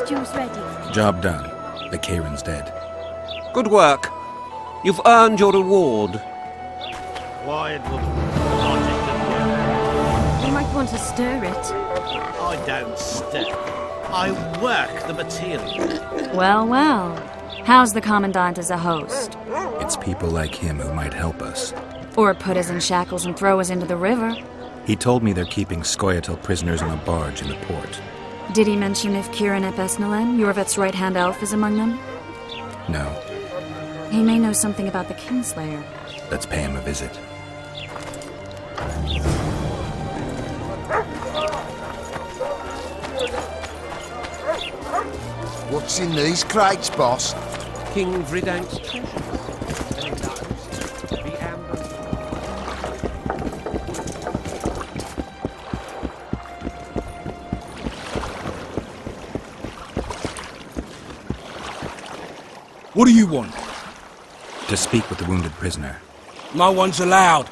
stew's ready. Job done. The Kieran's dead. Good work. You've earned your reward. Quiet, woman. Logic at work. You might want to stir it. I don't stir. I work the material. Well, well. How's the Commandant as a host? It's people like him who might help us. Or put us in shackles and throw us into the river. He told me they're keeping Scoia'tael prisoners on a barge in the port. Did he mention if Kieran ep Esnalen, Yorveth's right-hand elf, is among them? No. He may know something about the Kingslayer. Let's pay him a visit. What's in these crates, boss? King Vridank's treasure. The amber. What do you want? To speak with the wounded prisoner. No one's allowed.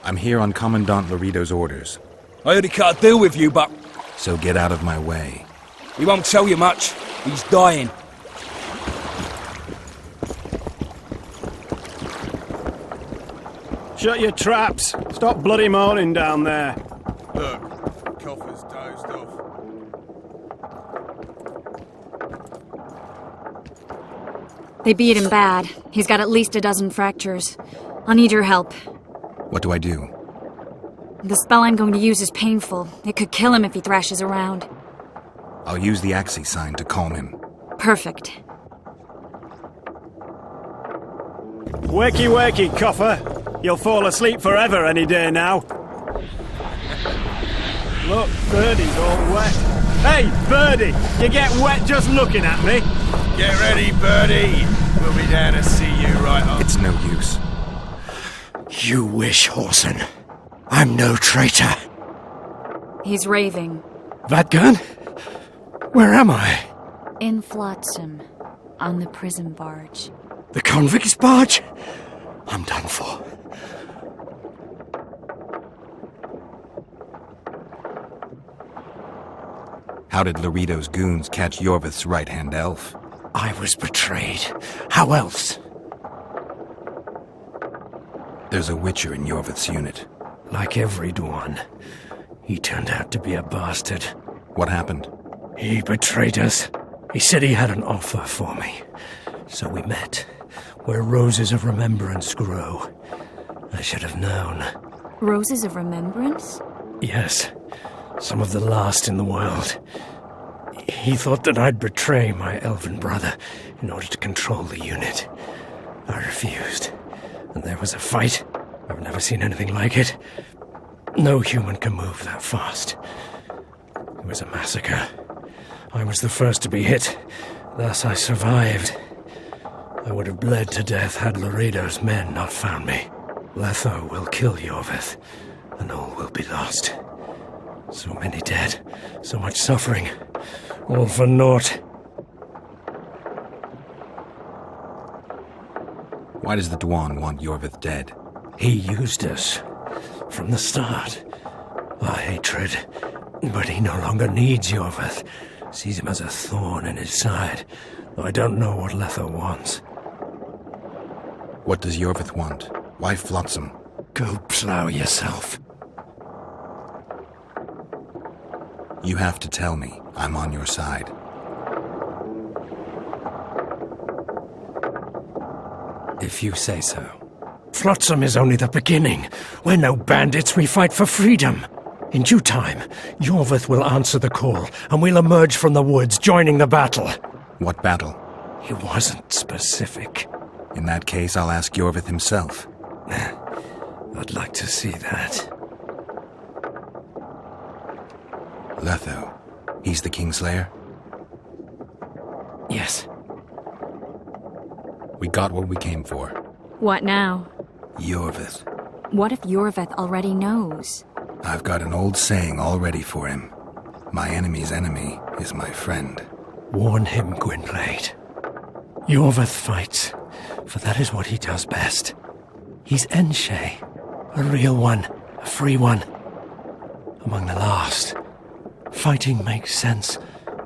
I'm here on Commandant Laredo's orders. I already cut a deal with you, but So get out of my way. he won't tell you much. He's dying. Shut your traps. Stop bloody moaning down there. Look, Coffer's dozed off. They beat him bad. He's got at least a dozen fractures. I'll need your help. What do I do? The spell I'm going to use is painful. It could kill him if he thrashes around. I'll use the Axie sign to calm him. Perfect. Wakey, wakey, Coffer. You'll fall asleep forever any day now. Look, Birdie's all wet. Hey, Birdie! You get wet just looking at me. Get ready, Birdie. We'll be down to see you right on. It's no use. You wish, Horson. I'm no traitor. He's raving. That gun? Where am I? In Flotsam. On the prison barge. The convict's barge? I'm done for. How did Laredo's goons catch Yorveth's right-hand elf? I was betrayed. How else? There's a Witcher in Yorveth's unit. Like every Dwan, he turned out to be a bastard. What happened? He betrayed us. He said he had an offer for me. So we met, where roses of remembrance grow. I should have known. Roses of Remembrance? Yes, some of the last in the world. He thought that I'd betray my elven brother in order to control the unit. I refused, and there was a fight. I've never seen anything like it. No human can move that fast. It was a massacre. I was the first to be hit, thus I survived. I would have bled to death had Laredo's men not found me. Letho will kill Yorveth, and all will be lost. So many dead, so much suffering, all for naught. Why does the Dwan want Yorveth dead? He used us from the start. Our hatred. But he no longer needs Yorveth. Sees him as a thorn in his side. Though I don't know what Letho wants. What does Yorveth want? Why Flotsam? Go plough yourself. You have to tell me. I'm on your side. If you say so. Flotsam is only the beginning. We're no bandits, we fight for freedom. In due time, Yorveth will answer the call, and we'll emerge from the woods, joining the battle. What battle? He wasn't specific. In that case, I'll ask Yorveth himself. I'd like to see that. Letho. He's the Kingslayer? Yes. We got what we came for. What now? Yorveth. What if Yorveth already knows? I've got an old saying all ready for him. My enemy's enemy is my friend. Warn him, Gwynblade. Yorveth fights, for that is what he does best. He's Enshe, a real one, a free one. Among the last. Fighting makes sense,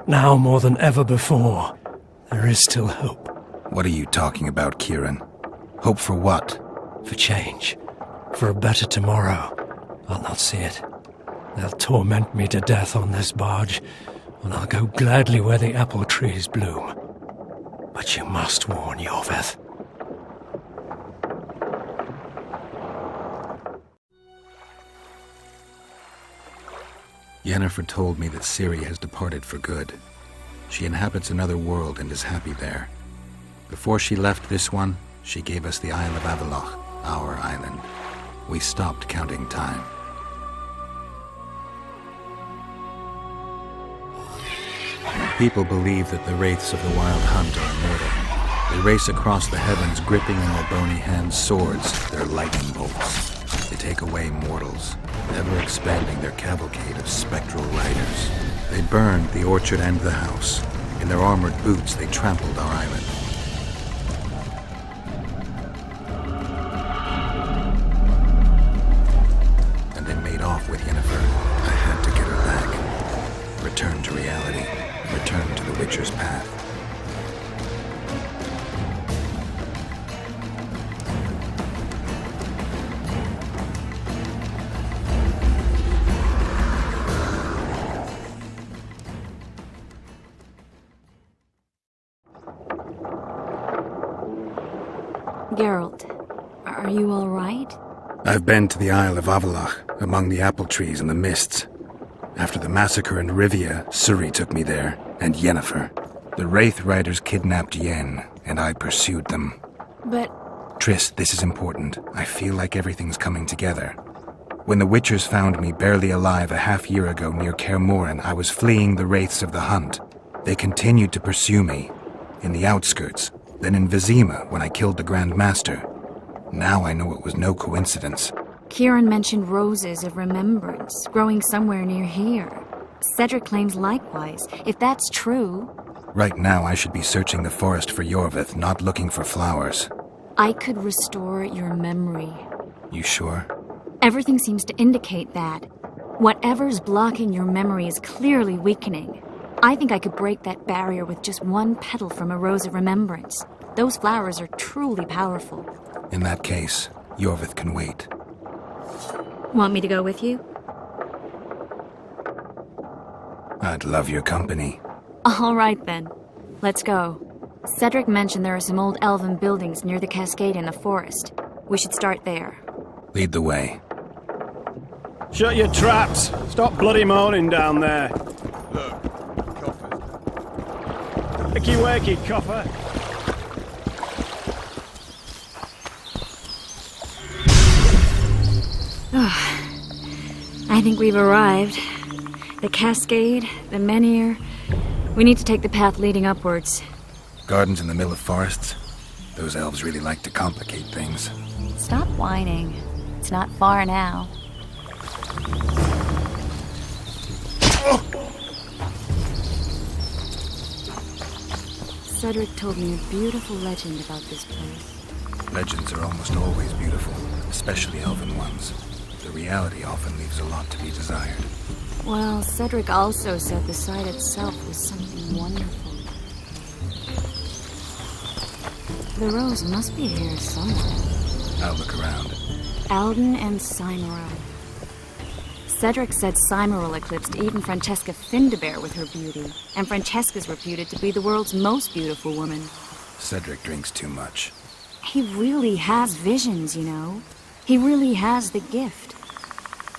Now more than ever before, there is still hope. What are you talking about, Kieran? Hope for what? For change. For a better tomorrow. I'll not see it. They'll torment me to death on this barge, and I'll go gladly where the apple trees bloom. But you must warn Yorveth. Yennefer told me that Ciri has departed for good. She inhabits another world and is happy there. Before she left this one, she gave us the Isle of Avallac'h, our island. We stopped counting time. People believe that the wraiths of the Wild Hunt are immortal. They race across the heavens, gripping in their bony hands swords, their lightning bolts. They take away mortals, ever expanding their cavalcade of spectral riders. They burned the orchard and the house. In their armored boots, they trampled our island. And they made off with Yennefer. I had to get her back. Return to reality. Return to the Witcher's path. Geralt, are you all right? I've been to the Isle of Avallac'h, among the apple trees and the mists. After the massacre in Rivia, Ciri took me there, and Yennefer. The Wraith Riders kidnapped Yen, and I pursued them. But... Triss, this is important. I feel like everything's coming together. When the Witchers found me barely alive a half-year ago near Kaer Morhen, I was fleeing the Wraiths of the Hunt. They continued to pursue me, in the outskirts, then in Vizima when I killed the Grand Master. Now I know it was no coincidence. Kieran mentioned roses of remembrance growing somewhere near here. Cedric claims likewise. If that's true... Right now I should be searching the forest for Yorveth, not looking for flowers. I could restore your memory. You sure? Everything seems to indicate that. Whatever's blocking your memory is clearly weakening. I think I could break that barrier with just one petal from a rose of remembrance. Those flowers are truly powerful. In that case, Yorveth can wait. Want me to go with you? I'd love your company. All right then. Let's go. Cedric mentioned there are some old elven buildings near the cascade in the forest. We should start there. Lead the way. Shut your traps! Stop bloody moaning down there. Look, coffers. Wakey wakey, coffer. I think we've arrived. The cascade, the menhir. We need to take the path leading upwards. Gardens in the middle of forests? Those elves really like to complicate things. Stop whining. It's not far now. Cedric told me a beautiful legend about this place. Legends are almost always beautiful, especially elven ones. The reality often leaves a lot to be desired. Well, Cedric also said the site itself was something wonderful. The rose must be here somewhere. I'll look around. Alden and Cymoril. Cedric said Cymoril eclipsed even Francesca Findabair with her beauty, and Francesca's reputed to be the world's most beautiful woman. Cedric drinks too much. He really has visions, you know. He really has the gift.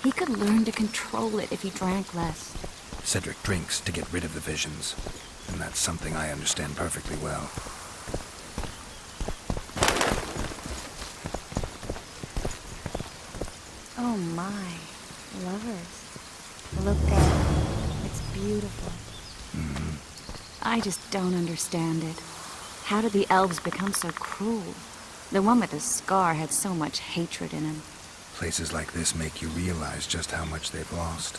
He could learn to control it if he drank less. Cedric drinks to get rid of the visions, and that's something I understand perfectly well. Oh my, lovers. Look there. It's beautiful. I just don't understand it. How did the elves become so cruel? The one with the scar had so much hatred in him. Places like this make you realize just how much they've lost.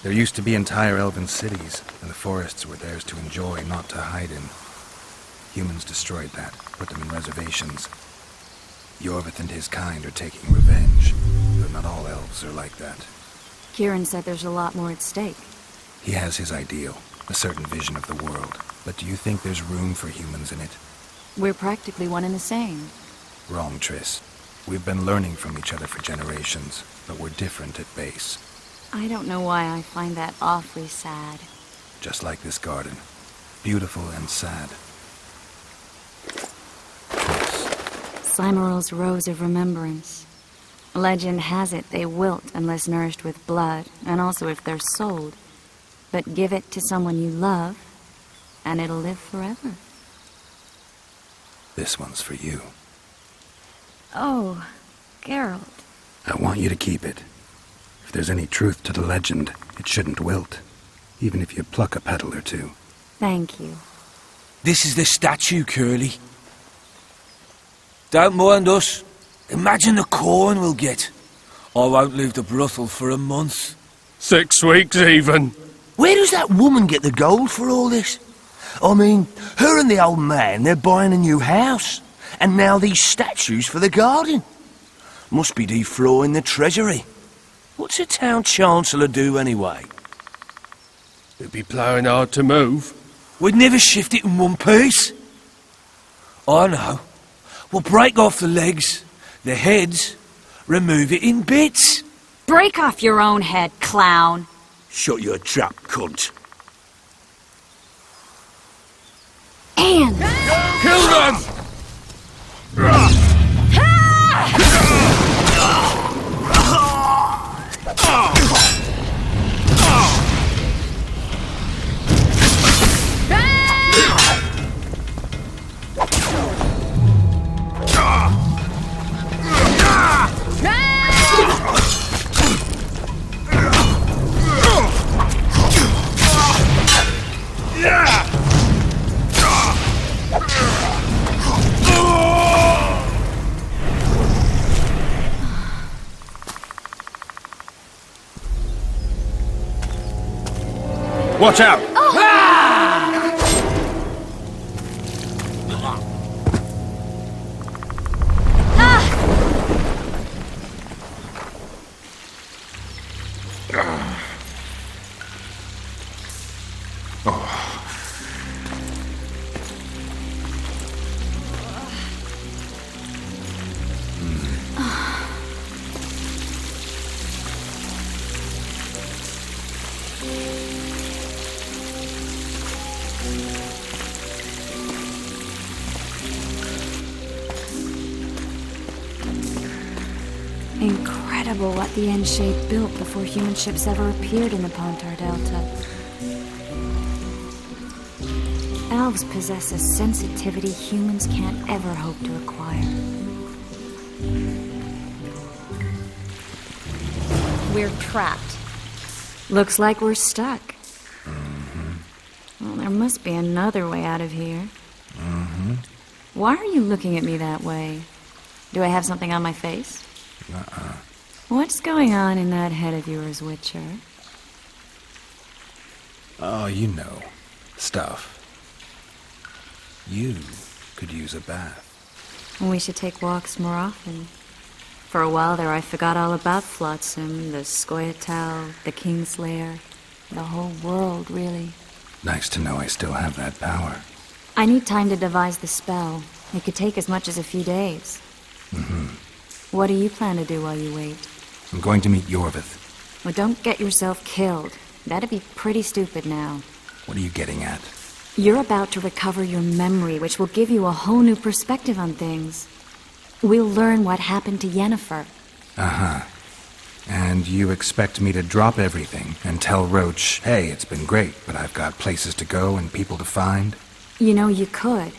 There used to be entire elven cities, and the forests were theirs to enjoy, not to hide in. Humans destroyed that, put them in reservations. Yorveth and his kind are taking revenge, but not all elves are like that. Kieran said there's a lot more at stake. He has his ideal. a certain vision of the world. But do you think there's room for humans in it? We're practically one and the same. Wrong, Triss. We've been learning from each other for generations, but we're different at base. I don't know why I find that awfully sad. Just like this garden. Beautiful and sad. Triss. Slimeral's Rose of Remembrance. Legend has it they wilt unless nourished with blood, and also if they're sold. But give it to someone you love, and it'll live forever. This one's for you. Oh, Geralt. I want you to keep it. If there's any truth to the legend, it shouldn't wilt, even if you pluck a petal or two. Thank you. This is the statue, Curly. Don't mind us. Imagine the corn we'll get. I won't leave the brothel for a month. 6 weeks even. Where does that woman get the gold for all this? I mean, her and the old man, they're buying a new house. And now these statues for the garden. Must be defraughting the treasury. What's a town chancellor do anyway? It'd be ploughing hard to move. We'd never shift it in one piece. I know. We'll break off the legs, the heads, remove it in bits. Break off your own head, clown. Shut your trap, cunt. Anne! Kill them! Watch out! Incredible what the N-shape built before human ships ever appeared in the Pontar Delta. Elves possess a sensitivity humans can't ever hope to acquire. We're trapped. Looks like we're stuck. Well, there must be another way out of here. Why are you looking at me that way? Do I have something on my face? What's going on in that head of yours, Witcher? Oh, you know. Stuff. You could use a bath. We should take walks more often. For a while there, I forgot all about Flotsam, the Scoia'tael, the Kingslayer. The whole world, really. Nice to know I still have that power. I need time to devise the spell. It could take as much as a few days. What do you plan to do while you wait? I'm going to meet Yorvith. Well, don't get yourself killed. That'd be pretty stupid now. What are you getting at? You're about to recover your memory, which will give you a whole new perspective on things. We'll learn what happened to Yennefer. And you expect me to drop everything and tell Roach, hey, it's been great, but I've got places to go and people to find? You know, you could.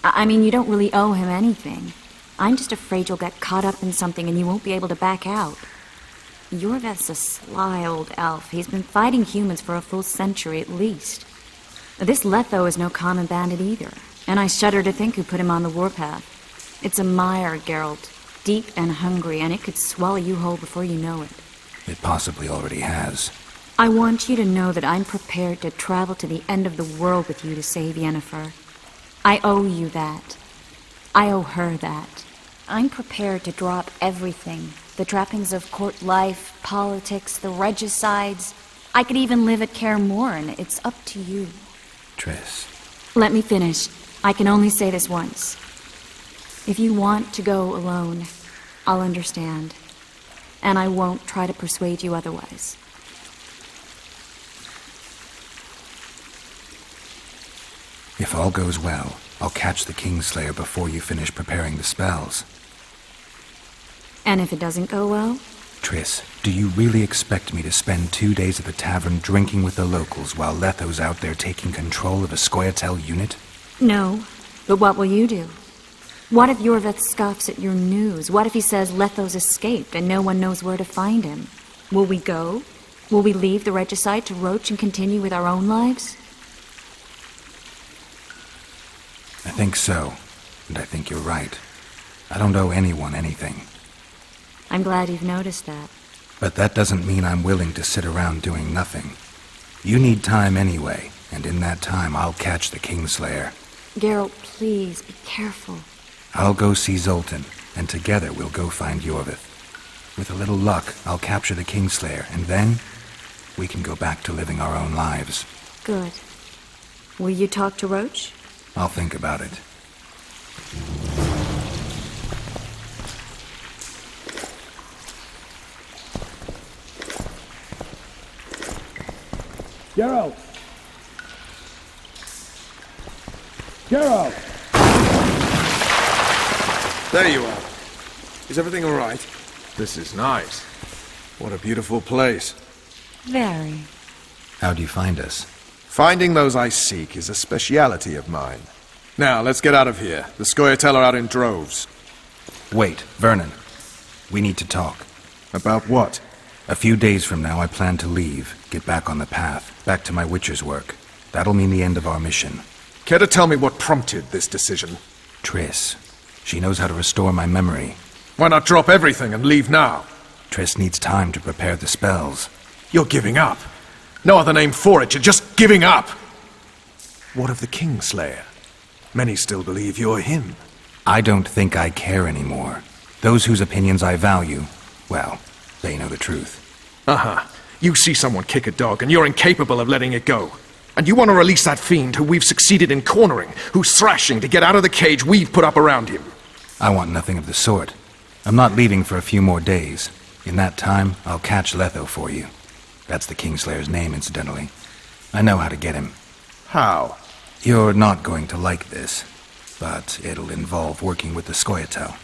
I mean, you don't really owe him anything. I'm just afraid you'll get caught up in something and you won't be able to back out. Yorvith's a sly old elf. He's been fighting humans for a full century at least. This Letho is no common bandit either, and I shudder to think who put him on the warpath. It's a mire, Geralt, deep and hungry, and it could swallow you whole before you know it. It possibly already has. I want you to know that I'm prepared to travel to the end of the world with you to save Yennefer. I owe you that. I owe her that. I'm prepared to drop everything. The trappings of court life, politics, the regicides. I could even live at Kaer Morhen. It's up to you. Triss. Let me finish. I can only say this once. If you want to go alone, I'll understand. And I won't try to persuade you otherwise. If all goes well, I'll catch the Kingslayer before you finish preparing the spells. And if it doesn't go well? Triss, do you really expect me to spend 2 days at the tavern drinking with the locals while Letho's out there taking control of a Scoia'tael unit? No, but what will you do? What if Yorveth scoffs at your news? What if he says Letho's escaped and no one knows where to find him? Will we go? Will we leave the regicide to Roach and continue with our own lives? I think so, and I think you're right. I don't owe anyone anything. I'm glad you've noticed that. But that doesn't mean I'm willing to sit around doing nothing. You need time anyway, and in that time I'll catch the Kingslayer. Geralt, please, be careful. I'll go see Zoltan, and together we'll go find Yorveth. With a little luck, I'll capture the Kingslayer, and then we can go back to living our own lives. Good. Will you talk to Roach? I'll think about it. Geralt! Geralt! There you are. Is everything all right? This is nice. What a beautiful place. Very. How'd you find us? Finding those I seek is a speciality of mine. Now, let's get out of here. The Scoia'tael are out in droves. Wait, Vernon. We need to talk. About what? A few days from now, I plan to leave, get back on the path, back to my Witcher's work. That'll mean the end of our mission. Care to tell me what prompted this decision? Triss. She knows how to restore my memory. Why not drop everything and leave now? Triss needs time to prepare the spells. You're giving up. No other name for it, you're just giving up. What of the Kingslayer? Many still believe you're him. I don't think I care anymore. Those whose opinions I value, well, they know the truth. Uh-huh. You see someone kick a dog and you're incapable of letting it go. And you want to release that fiend who we've succeeded in cornering, who's thrashing to get out of the cage we've put up around him. I want nothing of the sort. I'm not leaving for a few more days. In that time, I'll catch Letho for you. That's the Kingslayer's name, incidentally. I know how to get him. How? You're not going to like this, but it'll involve working with the Scoia'tael.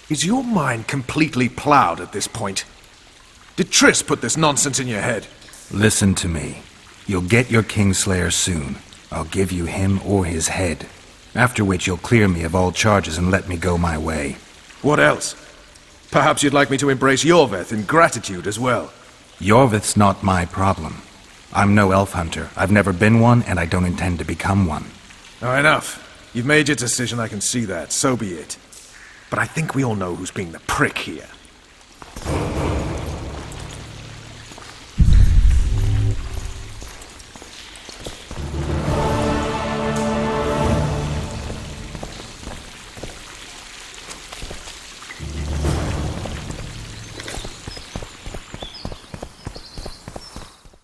Is your mind completely plowed at this point? Did Triss put this nonsense in your head? Listen to me. You'll get your Kingslayer soon. I'll give you him or his head. After which you'll clear me of all charges and let me go my way. What else? Perhaps you'd like me to embrace Yorveth in gratitude as well. Yorveth's not my problem. I'm no elf hunter. I've never been one, and I don't intend to become one. Oh, enough. You've made your decision, I can see that. So be it. But I think we all know who's being the prick here.